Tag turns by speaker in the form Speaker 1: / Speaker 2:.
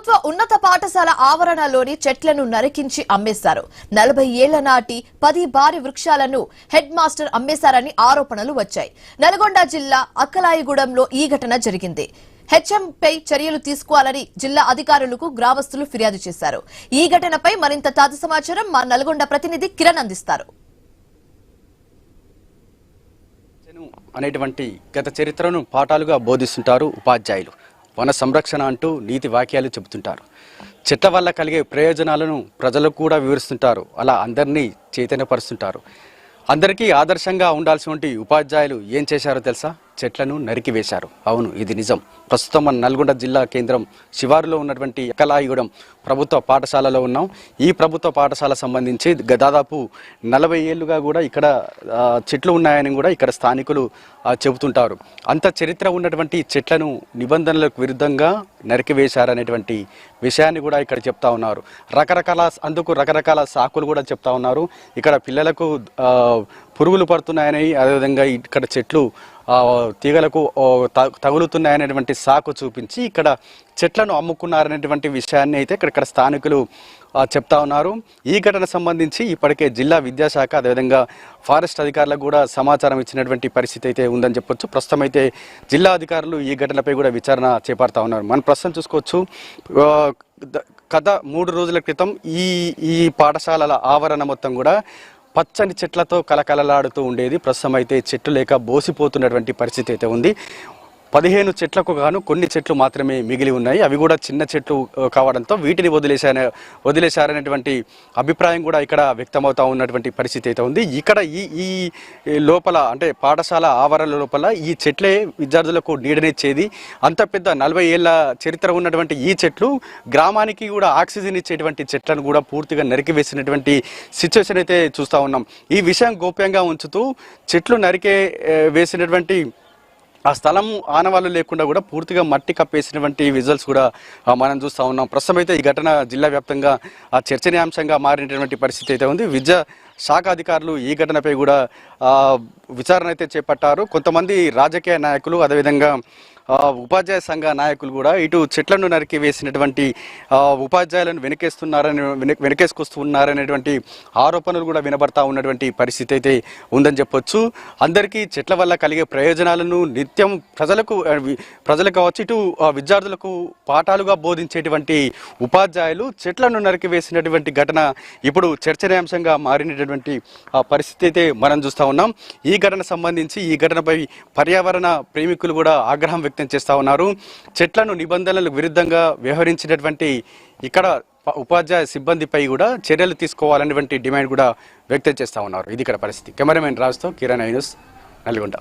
Speaker 1: ప్రభుత్వ ఉన్నత పాఠశాల ఆవరణలోని చెట్లను నరికించి అమ్మేశారు. 40 ఏళ్ల నాటి 10 భారీ వృక్షాలను హెడ్ మాస్టర్ అమ్మేశారని ఆరోపణలు వచ్చాయి. నల్గొండ జిల్లా అక్కలాయిగూడెంలో ఈ ఘటన జరిగింది. హెచ్ఎంపై చర్యలు తీసుకోవాలని జిల్లా అధికారులకు గ్రామస్తులు ఫిర్యాదు చేశారు. ఈ ఘటనపై మరింత తాజా సమాచారం మా నల్గొండ ప్రతినిధి కిరణ్ అందిస్తారు.
Speaker 2: అనేటువంటి గత చరిత్రను పాఠాలుగా బోధిస్తుంటారు ఉపాధ్యాయులు. వన సంరక్షణ అంటూ నీతి వాక్యాలు చెబుతుంటారు. చెట్ల వల్ల కలిగే ప్రయోజనాలను ప్రజలకు కూడా వివరిస్తుంటారు. అలా అందరినీ చైతన్యపరుస్తుంటారు. అందరికీ ఆదర్శంగా ఉండాల్సినటువంటి ఉపాధ్యాయులు ఏం చేశారో తెలుసా? చెట్లను నరికివేశారు. అవును, ఇది నిజం. ప్రస్తుతం మన నల్గొండ జిల్లా కేంద్రం శివారులో ఉన్నటువంటి అక్కలాయిగూడెం ప్రభుత్వ పాఠశాలలో ఉన్నాం. ఈ ప్రభుత్వ పాఠశాల సంబంధించి దాదాపు 40 ఏళ్లుగా కూడా ఇక్కడ చెట్లు ఉన్నాయని కూడా ఇక్కడ స్థానికులు చెబుతుంటారు. అంత చరిత్ర ఉన్నటువంటి చెట్లను నిబంధనలకు విరుద్ధంగా నరికివేశారనేటువంటి విషయాన్ని కూడా ఇక్కడ చెప్తా ఉన్నారు. రకరకాల సాకులు కూడా చెప్తా ఉన్నారు. ఇక్కడ పిల్లలకు పురుగులు పడుతున్నాయని, అదేవిధంగా ఇక్కడ చెట్లు తీగలకు తగులుతున్నాయనేటువంటి సాకు చూపించి ఇక్కడ చెట్లను అమ్ముకున్నారనేటువంటి విషయాన్ని అయితే ఇక్కడ స్థానికులు చెప్తా ఉన్నారు. ఈ ఘటన సంబంధించి ఇప్పటికే జిల్లా విద్యాశాఖ అదేవిధంగా ఫారెస్ట్ అధికారులకు కూడా సమాచారం ఇచ్చినటువంటి పరిస్థితి అయితే ఉందని చెప్పొచ్చు. ప్రస్తుతం అయితే జిల్లా అధికారులు ఈ ఘటనపై కూడా విచారణ చేపడతా ఉన్నారు. మనం ప్రస్తుతం చూసుకోవచ్చు, గత 3 రోజుల క్రితం ఈ పాఠశాలల ఆవరణ మొత్తం కూడా పచ్చని చెట్లతో కలకలలాడుతూ ఉండేది. ప్రస్తుతం అయితే చెట్లు లేక బోసిపోతున్నటువంటి పరిస్థితి అయితే ఉంది. 15 చెట్లకు గాను కొన్ని చెట్లు మాత్రమే మిగిలి ఉన్నాయి. అవి కూడా చిన్న చెట్లు కావడంతో వీటిని వదిలేశారనేటువంటి అభిప్రాయం కూడా ఇక్కడ వ్యక్తమవుతా ఉన్నటువంటి పరిస్థితి అయితే ఉంది. ఇక్కడ ఈ లోపల అంటే పాఠశాల ఆవరణ లోపల ఈ చెట్లే విద్యార్థులకు నీడనిచ్చేది. అంత పెద్ద 40 ఏళ్ల చరిత్ర ఉన్నటువంటి ఈ చెట్లు గ్రామానికి కూడా ఆక్సిజన్ ఇచ్చేటువంటి చెట్లను కూడా పూర్తిగా నరికివేసినటువంటి సిచ్యువేషన్ అయితే చూస్తూ ఉన్నాం. ఈ విషయం గోప్యంగా ఉంచుతూ చెట్లు వేసినటువంటి ఆ స్థలం ఆనవాళ్ళు లేకుండా కూడా పూర్తిగా మట్టి కప్పేసినటువంటి విజువల్స్ కూడా మనం చూస్తూ ఉన్నాం. ప్రస్తుతం అయితే ఈ ఘటన జిల్లా వ్యాప్తంగా చర్చనీయాంశంగా మారినటువంటి పరిస్థితి అయితే ఉంది. విద్యా శాఖ అధికారులు ఈ ఘటనపై కూడా విచారణ అయితే చేపట్టారు. కొంతమంది రాజకీయ నాయకులు అదేవిధంగా ఉపాధ్యాయ సంఘ నాయకులు కూడా ఇటు చెట్లను నరికి వేసినటువంటి ఉపాధ్యాయులను వెనకేసుకొస్తున్నారనేటువంటి ఆరోపణలు కూడా వినబడతా ఉన్నటువంటి పరిస్థితి అయితే ఉందని చెప్పొచ్చు. అందరికీ చెట్ల వల్ల కలిగే ప్రయోజనాలను నిత్యం ప్రజలకు కావచ్చు ఇటు విద్యార్థులకు పాఠాలుగా బోధించేటువంటి ఉపాధ్యాయులు చెట్లను నరికి వేసినటువంటి ఘటన ఇప్పుడు చర్చనీయాంశంగా మారినటువంటి పరిస్థితి అయితే మనం చూస్తూ ఉన్నాం. ఈ ఘటన సంబంధించి ఈ ఘటనపై పర్యావరణ ప్రేమికులు కూడా ఆగ్రహం వ్యక్తం చేస్తా ఉన్నారు. చెట్లను నిబంధనలకు విరుద్ధంగా వ్యవహరించినటువంటి ఇక్కడ ఉపాధ్యాయ సిబ్బందిపై కూడా చర్యలు తీసుకోవాలనేటువంటి డిమాండ్ కూడా వ్యక్తం చేస్తా ఉన్నారు. ఇది ఇక్కడ పరిస్థితి. కెమెరామెన్ రాజుతో కిరణ్ ఐ న్యూస్, నల్గొండ.